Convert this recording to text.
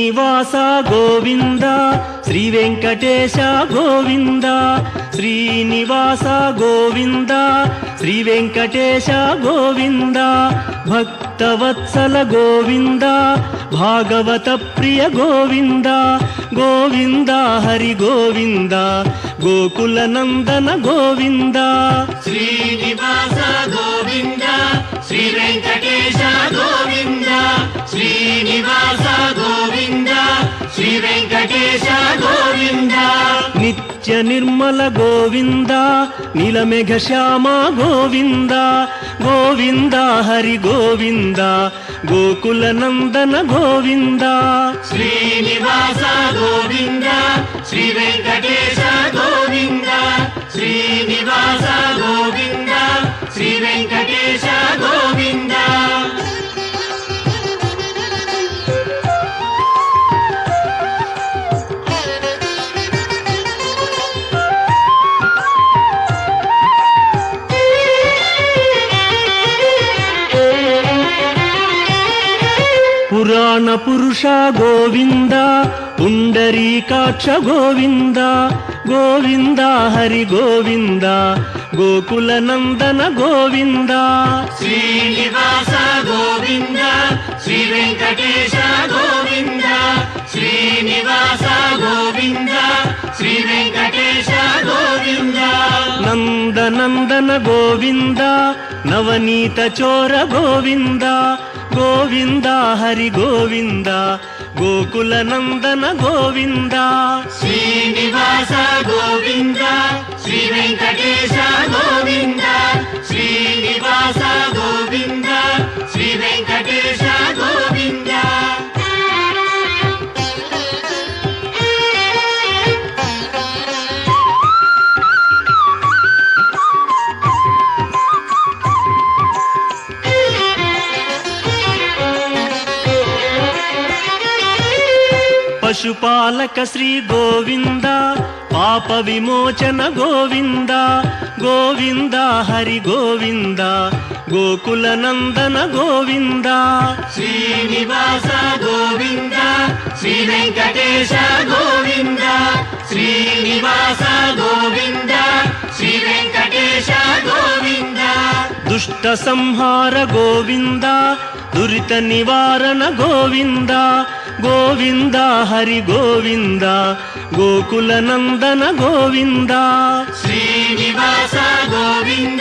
శ్రీనివాస గోవింద శ్రీ వెంకటేశ గోవింద శ్రీనివాస గోవింద శ్రీ వెంకటేశ గోవింద భక్తవత్సల గోవింద భాగవత ప్రియ గోవింద గోవింద హరి గోవింద గోకుల నందన గోవింద శ్రీనివాస గోవింద శ్రీ వెంకటేశ గోవింద శ్రీనివాస గోవింద శ్రీ వెంకటేశ గోవింద నిత్య నిర్మల గోవింద నీలమేఘ శ్యామ గోవింద గోవింద హరి గోవింద గోకుల నందన గోవింద శ్రీనివాస గోవింద శ్రీ వెంకటేశ గోవింద శ్రీనివాస గోవింద శ్రీ వెంకటేశ గోవింద పురాణ పురుష గోవింద పుండరీకాక్ష గోవింద గోవింద హరి గోవింద గోకుల నందన గోవింద శ్రీనివాస గోవింద శ్రీ వెంకటేశ గోవింద శ్రీనివాస గోవింద శ్రీ వెంకటేశ గోవింద నందనందన గోవింద నవనీత చోర గోవింద గోవింద హరి గోవింద గోకుల నందన గోవింద శ్రీనివాస గోవింద శ్రీ వెంకటేశ గోవింద శ్రీనివాస గోవింద శ్రీ వెంకటేశ గోవింద పశుపాలక శ్రీ గోవింద పాప విమోచన గోవింద గోవింద హరి గోవింద గోకుల నందన గోవింద శ్రీనివాస గోవింద శ్రీ వెంకటేశ గోవింద శ్రీనివాస గోవింద శ్రీ వెంకటేశ గోవింద దుష్ట సంహార గోవింద దురిత నివారణ గోవింద గోవింద హరి గోవింద గోకుల నందన గోవింద శ్రీనివాస గోవింద